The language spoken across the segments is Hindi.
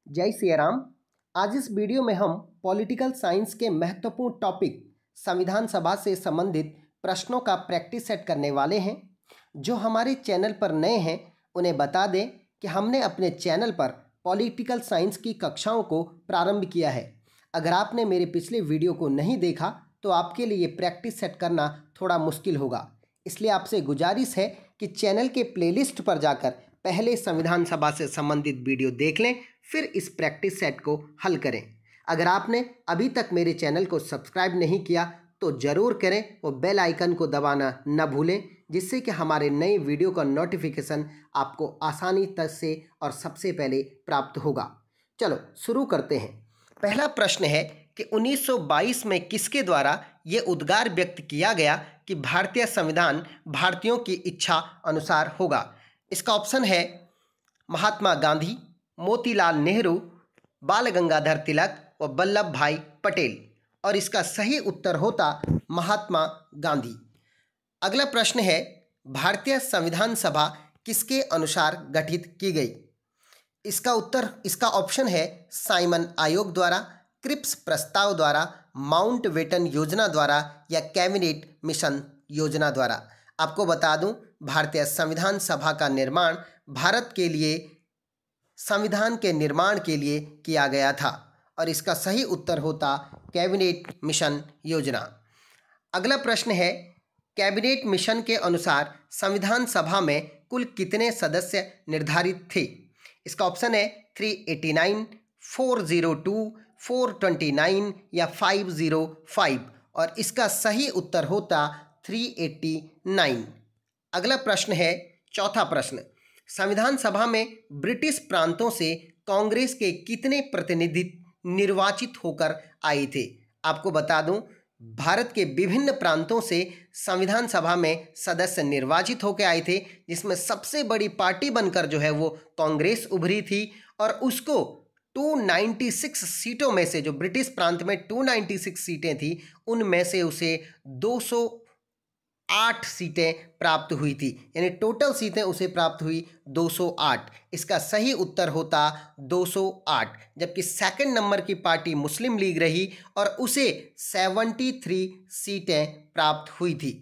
जय सिया राम। आज इस वीडियो में हम पॉलिटिकल साइंस के महत्वपूर्ण टॉपिक संविधान सभा से संबंधित प्रश्नों का प्रैक्टिस सेट करने वाले हैं। जो हमारे चैनल पर नए हैं उन्हें बता दें कि हमने अपने चैनल पर पॉलिटिकल साइंस की कक्षाओं को प्रारंभ किया है। अगर आपने मेरे पिछले वीडियो को नहीं देखा तो आपके लिए प्रैक्टिस सेट करना थोड़ा मुश्किल होगा, इसलिए आपसे गुजारिश है कि चैनल के प्लेलिस्ट पर जाकर पहले संविधान सभा से संबंधित वीडियो देख लें, फिर इस प्रैक्टिस सेट को हल करें। अगर आपने अभी तक मेरे चैनल को सब्सक्राइब नहीं किया तो ज़रूर करें और बेल आइकन को दबाना न भूलें, जिससे कि हमारे नए वीडियो का नोटिफिकेशन आपको आसानी से और सबसे पहले प्राप्त होगा। चलो शुरू करते हैं। पहला प्रश्न है कि 1922 में किसके द्वारा ये उद्गार व्यक्त किया गया कि भारतीय संविधान भारतीयों की इच्छा अनुसार होगा। इसका ऑप्शन है महात्मा गांधी, मोतीलाल नेहरू, बाल गंगाधर तिलक व वल्लभ भाई पटेल, और इसका सही उत्तर होता महात्मा गांधी। अगला प्रश्न है भारतीय संविधान सभा किसके अनुसार गठित की गई। इसका ऑप्शन है साइमन आयोग द्वारा, क्रिप्स प्रस्ताव द्वारा, माउंटबेटन योजना द्वारा या कैबिनेट मिशन योजना द्वारा। आपको बता दूं, भारतीय संविधान सभा का निर्माण भारत के लिए संविधान के निर्माण के लिए किया गया था और इसका सही उत्तर होता कैबिनेट मिशन योजना। अगला प्रश्न है कैबिनेट मिशन के अनुसार संविधान सभा में कुल कितने सदस्य निर्धारित थे। इसका ऑप्शन है 389, 402, 429 या 505 और इसका सही उत्तर होता 389। अगला प्रश्न है चौथा प्रश्न, संविधान सभा में ब्रिटिश प्रांतों से कांग्रेस के कितने प्रतिनिधि निर्वाचित होकर आए थे। आपको बता दूं, भारत के विभिन्न प्रांतों से संविधान सभा में सदस्य निर्वाचित होकर आए थे, जिसमें सबसे बड़ी पार्टी बनकर जो है वो कांग्रेस उभरी थी और उसको 296 सीटों में से, जो ब्रिटिश प्रांत में 296 सीटें थी, उनमें से उसे 208 सीटें प्राप्त हुई थी, यानी टोटल सीटें उसे प्राप्त हुई 208। इसका सही उत्तर होता 208। जबकि सेकंड नंबर की पार्टी मुस्लिम लीग रही और उसे 73 सीटें प्राप्त हुई थी।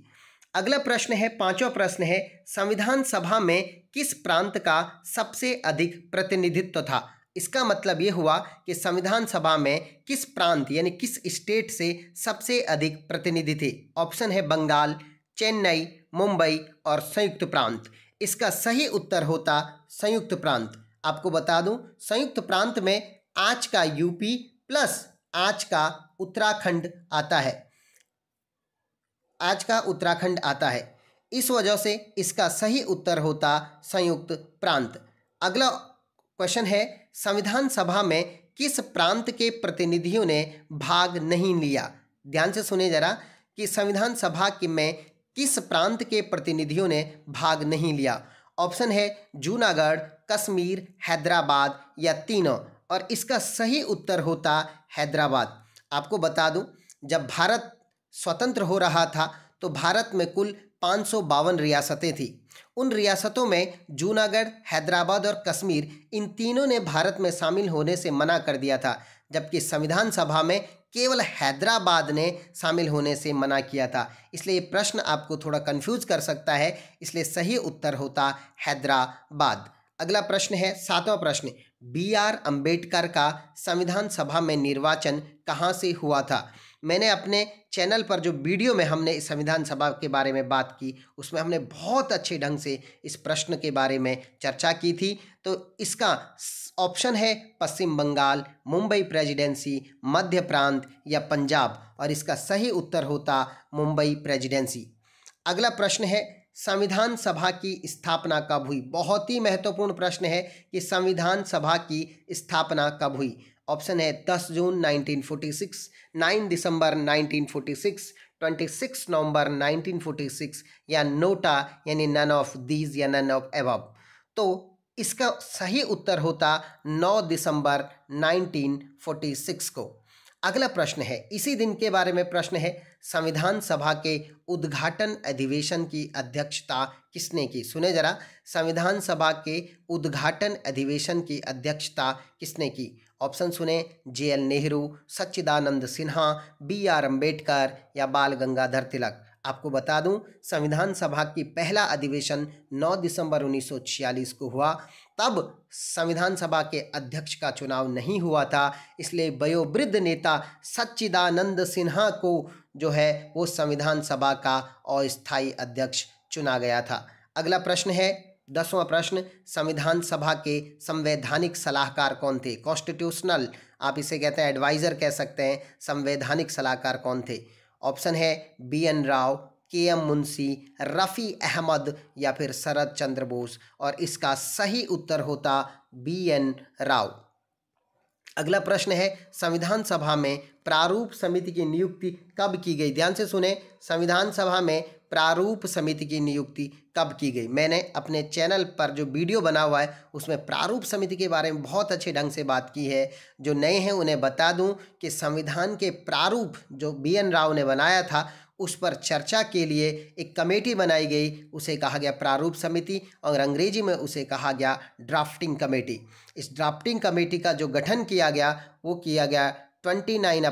अगला प्रश्न है पांचवा प्रश्न है संविधान सभा में किस प्रांत का सबसे अधिक प्रतिनिधित्व था। इसका मतलब ये हुआ कि संविधान सभा में किस प्रांत यानी किस स्टेट से सबसे अधिक प्रतिनिधि थे। ऑप्शन है बंगाल, चेन्नई, मुंबई और संयुक्त प्रांत। इसका सही उत्तर होता संयुक्त प्रांत। आपको बता दूं, संयुक्त प्रांत में आज का यूपी प्लस आज का उत्तराखंड आता है, आज का उत्तराखंड आता है, इस वजह से इसका सही उत्तर होता संयुक्त प्रांत। अगला क्वेश्चन है संविधान सभा में किस प्रांत के प्रतिनिधियों ने भाग नहीं लिया। ध्यान से सुने जरा कि संविधान सभा में किस प्रांत के प्रतिनिधियों ने भाग नहीं लिया। ऑप्शन है जूनागढ़, कश्मीर, हैदराबाद या तीनों, और इसका सही उत्तर होता हैदराबाद। आपको बता दूं, जब भारत स्वतंत्र हो रहा था तो भारत में कुल 552 रियासतें थी। उन रियासतों में जूनागढ़, हैदराबाद और कश्मीर, इन तीनों ने भारत में शामिल होने से मना कर दिया था, जबकि संविधान सभा में केवल हैदराबाद ने शामिल होने से मना किया था। इसलिए ये प्रश्न आपको थोड़ा कंफ्यूज कर सकता है, इसलिए सही उत्तर होता हैदराबाद। अगला प्रश्न है सातवां प्रश्न, BR अम्बेडकर का संविधान सभा में निर्वाचन कहाँ से हुआ था। मैंने अपने चैनल पर जो वीडियो में हमने इस संविधान सभा के बारे में बात की, उसमें हमने बहुत अच्छे ढंग से इस प्रश्न के बारे में चर्चा की थी। तो इसका ऑप्शन है पश्चिम बंगाल, मुंबई प्रेसिडेंसी, मध्य प्रांत या पंजाब, और इसका सही उत्तर होता मुंबई प्रेसिडेंसी। अगला प्रश्न है संविधान सभा की स्थापना कब हुई। बहुत ही महत्वपूर्ण प्रश्न है कि संविधान सभा की स्थापना कब हुई। ऑप्शन है 10 जून 1946, 9 दिसंबर 1946, 26 नवंबर 1946 या नोटा यानी नन ऑफ दीज या नन ऑफ एबव। तो इसका सही उत्तर होता 9 दिसंबर 1946 को। अगला प्रश्न है, इसी दिन के बारे में प्रश्न है, संविधान सभा के उद्घाटन अधिवेशन की अध्यक्षता किसने की? सुने जरा, संविधान सभा के उद्घाटन अधिवेशन की अध्यक्षता किसने की? ऑप्शन सुने, JL नेहरू, सच्चिदानंद सिन्हा, BR अम्बेडकर या बाल गंगाधर तिलक। आपको बता दूं, संविधान सभा की पहला अधिवेशन 9 दिसंबर 1946 को हुआ। तब संविधान सभा के अध्यक्ष का चुनाव नहीं हुआ था, इसलिए वयोवृद्ध नेता सच्चिदानंद सिन्हा को जो है वो संविधान सभा का अस्थायी अध्यक्ष चुना गया था। अगला प्रश्न है, 10वां प्रश्न, संविधान सभा के संवैधानिक सलाहकार कौन थे? कॉन्स्टिट्यूशनल, आप इसे कहते हैं एडवाइजर कह सकते हैं। संवैधानिक सलाहकार कौन थे? ऑप्शन है BN राव, KM मुंशी, रफ़ी अहमद या फिर शरद चंद्र बोस, और इसका सही उत्तर होता BN राव। अगला प्रश्न है, संविधान सभा में प्रारूप समिति की नियुक्ति कब की गई? ध्यान से सुने, संविधान सभा में प्रारूप समिति की नियुक्ति कब की गई? मैंने अपने चैनल पर जो वीडियो बना हुआ है उसमें प्रारूप समिति के बारे में बहुत अच्छे ढंग से बात की है। जो नए हैं उन्हें बता दूं कि संविधान के प्रारूप जो BN राव ने बनाया था उस पर चर्चा के लिए एक कमेटी बनाई गई, उसे कहा गया प्रारूप समिति, और अंग्रेजी में उसे कहा गया ड्राफ्टिंग कमेटी। इस ड्राफ्टिंग कमेटी का जो गठन किया गया वो किया गया 29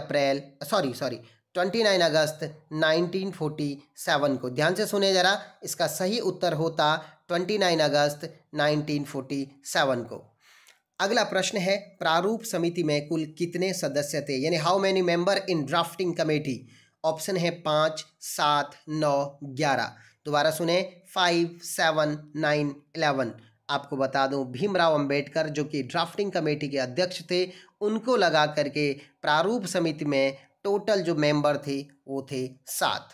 अगस्त 1947 को। ध्यान से सुने जरा, इसका सही उत्तर होता 29 अगस्त 1947 को। अगला प्रश्न है, प्रारूप समिति में कुल कितने सदस्य थे? यानी how many member in drafting committee? Option है 5, 7, 9, 11। दोबारा सुने, 5, 7, 9, 11। आपको बता दूं, भीमराव अंबेडकर जो कि ड्राफ्टिंग कमेटी के अध्यक्ष थे, उनको लगा करके प्रारूप समिति में टोटल जो मेंबर थे वो थे 7।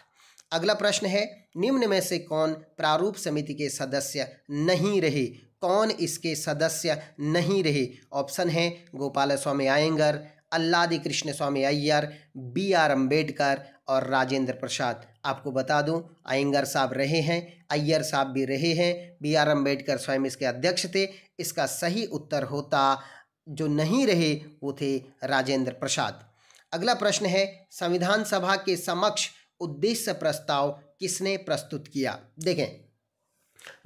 अगला प्रश्न है, निम्न में से कौन प्रारूप समिति के सदस्य नहीं रहे? कौन इसके सदस्य नहीं रहे? ऑप्शन है गोपाल स्वामी अयंगर, अल्लादी कृष्ण स्वामी अय्यर, BR अम्बेडकर और राजेंद्र प्रसाद। आपको बता दूं, अयंगर साहब रहे हैं, अय्यर साहब भी रहे हैं, BR अम्बेडकर स्वयं इसके अध्यक्ष थे। इसका सही उत्तर होता, जो नहीं रहे वो थे राजेंद्र प्रसाद। अगला प्रश्न है, संविधान सभा के समक्ष उद्देश्य प्रस्ताव किसने प्रस्तुत किया? देखें,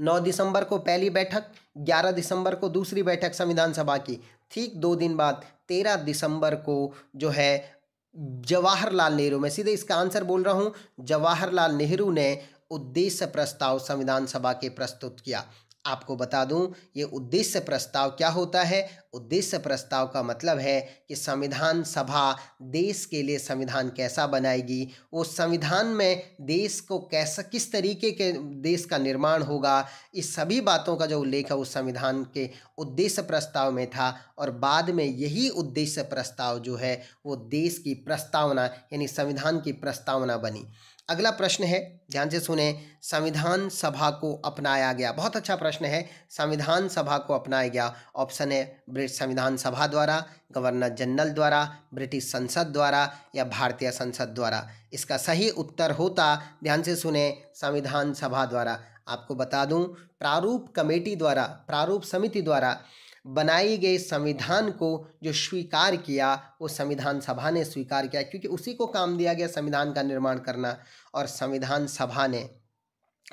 9 दिसंबर को पहली बैठक, 11 दिसंबर को दूसरी बैठक संविधान सभा की, ठीक 2 दिन बाद 13 दिसंबर को जो है जवाहरलाल नेहरू, मैं सीधे इसका आंसर बोल रहा हूँ, जवाहरलाल नेहरू ने उद्देश्य प्रस्ताव संविधान सभा के प्रस्तुत किया। आपको बता दूं, ये उद्देश्य प्रस्ताव क्या होता है? उद्देश्य प्रस्ताव का मतलब है कि संविधान सभा देश के लिए संविधान कैसा बनाएगी, वो संविधान में देश को कैसा, किस तरीके के देश का निर्माण होगा, इस सभी बातों का जो उल्लेख है उस संविधान के उद्देश्य प्रस्ताव में था। और बाद में यही उद्देश्य प्रस्ताव जो है वो देश की प्रस्तावना यानी संविधान की प्रस्तावना बनी। अगला प्रश्न है, ध्यान से सुने, संविधान सभा को अपनाया गया। बहुत अच्छा प्रश्न है, संविधान सभा को अपनाया गया। ऑप्शन है ब्रिटिश संविधान सभा द्वारा, गवर्नर जनरल द्वारा, ब्रिटिश संसद द्वारा या भारतीय संसद द्वारा। इसका सही उत्तर होता, ध्यान से सुने, संविधान सभा द्वारा। आपको बता दूं, प्रारूप कमेटी द्वारा, प्रारूप समिति द्वारा बनाई गई संविधान को जो स्वीकार किया वो संविधान सभा ने स्वीकार किया, क्योंकि उसी को काम दिया गया संविधान का निर्माण करना। और संविधान सभा ने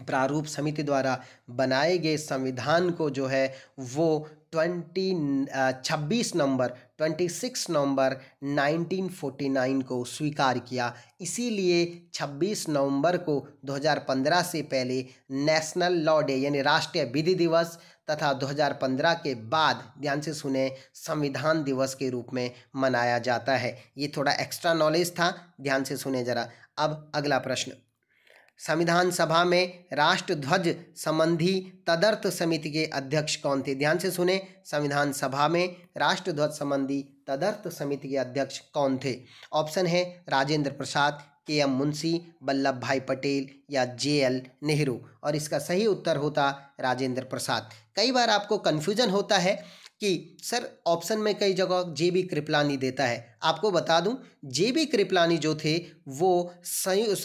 प्रारूप समिति द्वारा बनाए गए संविधान को जो है वो 26 नवंबर 1949 को स्वीकार किया। इसीलिए 26 नवंबर को 2015 से पहले नेशनल लॉ डे यानी राष्ट्रीय विधि दिवस तथा 2015 के बाद, ध्यान से सुने, संविधान दिवस के रूप में मनाया जाता है। ये थोड़ा एक्स्ट्रा नॉलेज था, ध्यान से सुने जरा। अब अगला प्रश्न, संविधान सभा में राष्ट्रध्वज संबंधी तदर्थ समिति के अध्यक्ष कौन थे? ध्यान से सुने, संविधान सभा में राष्ट्रध्वज संबंधी तदर्थ समिति के अध्यक्ष कौन थे? ऑप्शन है राजेंद्र प्रसाद, KM मुंशी, वल्लभ भाई पटेल या JL नेहरू। और इसका सही उत्तर होता राजेंद्र प्रसाद। कई बार आपको कन्फ्यूजन होता है कि सर ऑप्शन में कई जगह JB कृपलानी देता है। आपको बता दूं, JB कृपलानी जो थे वो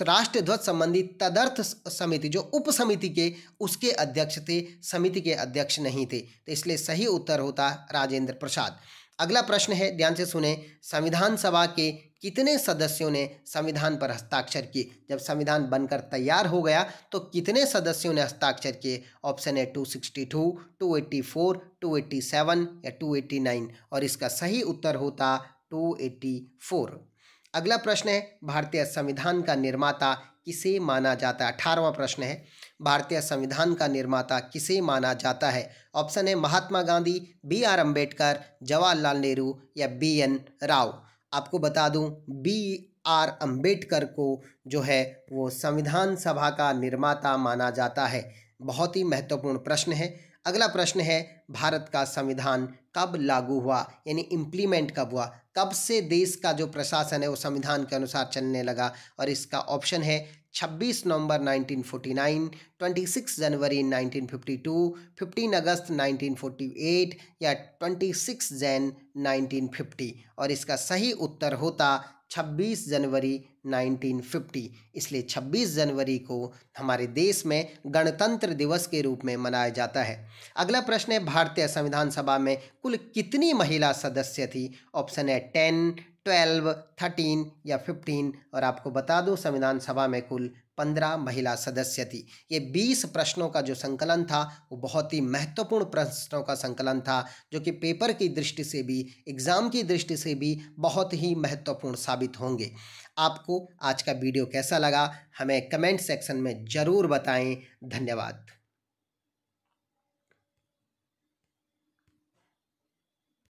राष्ट्रध्वज संबंधी तदर्थ समिति जो उप समिति के उसके अध्यक्ष थे, समिति के अध्यक्ष नहीं थे। तो इसलिए सही उत्तर होता राजेंद्र प्रसाद। अगला प्रश्न है, ध्यान से सुने, संविधान सभा के कितने सदस्यों ने संविधान पर हस्ताक्षर किए? जब संविधान बनकर तैयार हो गया तो कितने सदस्यों ने हस्ताक्षर किए? ऑप्शन है 262, 284, 287 या 289 और इसका सही उत्तर होता 284। अगला प्रश्न है, भारतीय संविधान का निर्माता किसे माना जाता है? 18वां प्रश्न है, भारतीय संविधान का निर्माता किसे माना जाता है? ऑप्शन है महात्मा गांधी, B.R. अम्बेडकर, जवाहरलाल नेहरू या B.N. राव। आपको बता दूं, B.R. अम्बेडकर को जो है वो संविधान सभा का निर्माता माना जाता है। बहुत ही महत्वपूर्ण प्रश्न है। अगला प्रश्न है, भारत का संविधान कब लागू हुआ, यानी इम्प्लीमेंट कब हुआ? कब से देश का जो प्रशासन है वो संविधान के अनुसार चलने लगा? और इसका ऑप्शन है 26 नवंबर 1949, 26 जनवरी 1952, 15 अगस्त 1948 या 26 जैन 1950 और इसका सही उत्तर होता 26 जनवरी 1950। इसलिए 26 जनवरी को हमारे देश में गणतंत्र दिवस के रूप में मनाया जाता है। अगला प्रश्न है, भारतीय संविधान सभा में कुल कितनी महिला सदस्य थी? ऑप्शन है 10, 12, 13 या 15 और आपको बता दूं संविधान सभा में कुल 15 महिला सदस्य थी। ये 20 प्रश्नों का जो संकलन था वो बहुत ही महत्वपूर्ण प्रश्नों का संकलन था, जो कि पेपर की दृष्टि से भी, एग्जाम की दृष्टि से भी बहुत ही महत्वपूर्ण साबित होंगे। आपको आज का वीडियो कैसा लगा हमें कमेंट सेक्शन में ज़रूर बताएं। धन्यवाद।